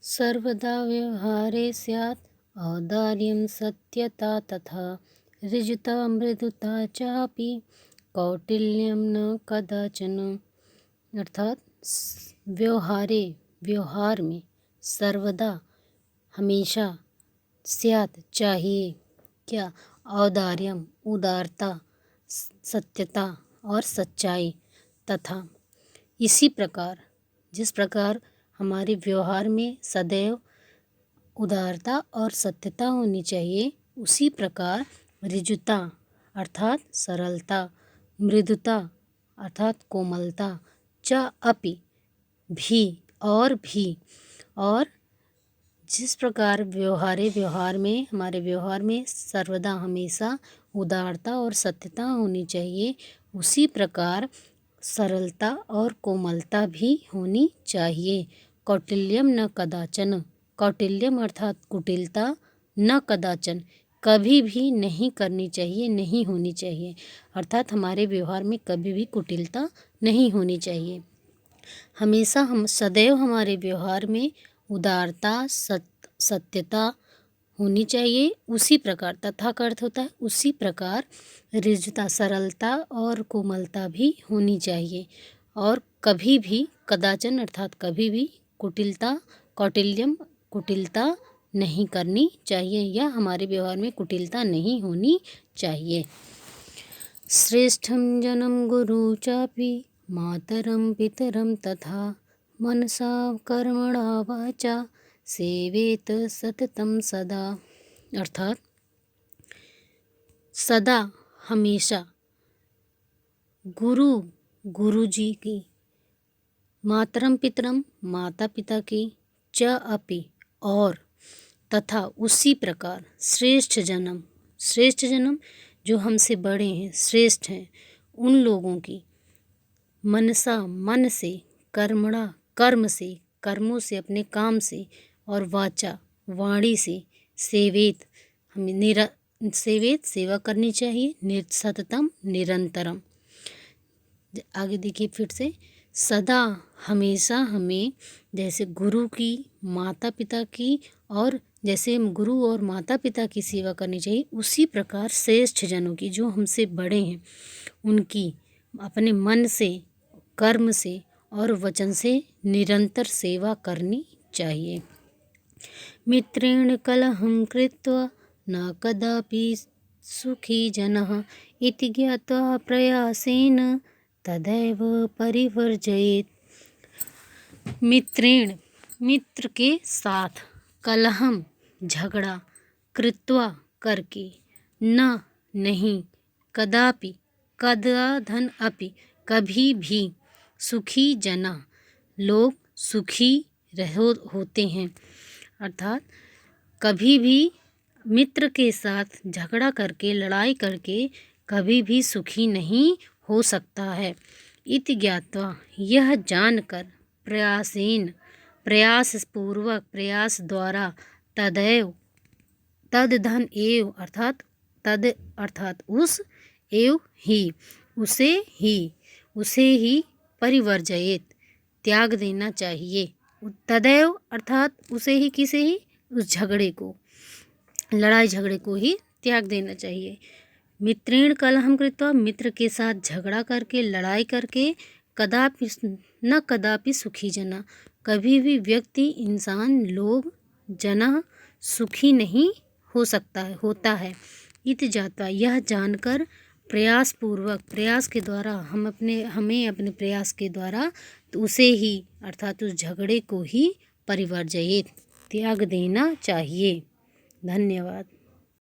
सर्वदा व्यवहारे स्यात् औदार्यं सत्यता तथा ऋजुता मृदुता चापि कौटिल्यं न कदाचन। अर्थात व्यवहार में सर्वदा हमेशा स्यात् चाहिए क्या, औदार्यम उदारता, सत्यता और सच्चाई, तथा इसी प्रकार जिस प्रकार हमारे व्यवहार में सदैव उदारता और सत्यता होनी चाहिए, उसी प्रकार ऋजुता अर्थात सरलता, मृदुता अर्थात कोमलता, च अपि भी और जिस प्रकार हमारे व्यवहार में सर्वदा हमेशा उदारता और सत्यता होनी चाहिए, उसी प्रकार सरलता और कोमलता भी होनी चाहिए। कौटिल्यम न कदाचन, कौटिल्यम अर्थात कुटिलता, न कदाचन कभी भी नहीं करनी चाहिए, नहीं होनी चाहिए। अर्थात हमारे व्यवहार में कभी भी कुटिलता नहीं होनी चाहिए। हमेशा सदैव हमारे व्यवहार में उदारता, सत्यता होनी चाहिए। उसी प्रकार, तथा का अर्थ होता है उसी प्रकार, ऋजुता सरलता और कोमलता भी होनी चाहिए। और कभी भी कदाचन अर्थात कभी भी कौटिल्यम कुटिलता नहीं करनी चाहिए, या हमारे व्यवहार में कुटिलता नहीं होनी चाहिए। श्रेष्ठं जनं गुरु चापि मातरं पितरं तथा मनसा कर्मणा वाचा सेवेत सततं सदा। अर्थात सदा हमेशा गुरुजी की, मातरम पितरम माता पिता की, च अपि और, तथा उसी प्रकार श्रेष्ठ जन्म जो हमसे बड़े हैं, श्रेष्ठ हैं, उन लोगों की, मनसा मन से, कर्मणा कर्म से, कर्मों से अपने काम से, और वाचा वाणी से, सेवेत हमें सेवेत सेवा करनी चाहिए, सततम निरंतरम। आगे देखिए फिर से, सदा हमेशा हमें जैसे गुरु की, माता पिता की, और जैसे गुरु और माता पिता की सेवा करनी चाहिए, उसी प्रकार श्रेष्ठ जनों की जो हमसे बड़े हैं उनकी अपने मन से, कर्म से और वचन से निरंतर सेवा करनी चाहिए। मित्रेण कलहं कृत्वा न कदापि सुखी जनः इति ज्ञात्वा प्रयासेन तदैव परिवर्जयेत्। मित्र के साथ कलहम झगड़ा, कृत्वा करके, न नहीं, कदापि कदाधन अपि कभी भी, सुखी जना लोग सुखी होते हैं। अर्थात कभी भी मित्र के साथ झगड़ा करके, लड़ाई करके कभी भी सुखी नहीं हो सकता है। इति ज्ञात्वा यह जानकर, प्रयास पूर्वक, प्रयास द्वारा, तदधन एव अर्थात उस एव ही, उसे ही परिवर्जयेत त्याग देना चाहिए। तदैव अर्थात उसे ही, किसे ही, उस झगड़े को, लड़ाई झगड़े को ही त्याग देना चाहिए। मित्रेण कलहम कृत्वा मित्र के साथ झगड़ा करके, लड़ाई करके, कदापि सुखी जना कभी भी व्यक्ति, इंसान, लोग, जना सुखी नहीं हो सकता है, होता है। इति जाता यह जानकर, प्रयास पूर्वक, प्रयास के द्वारा, हमें अपने प्रयास के द्वारा तो उसे ही अर्थात उस झगड़े को ही परिवर्जयेत त्याग देना चाहिए। धन्यवाद।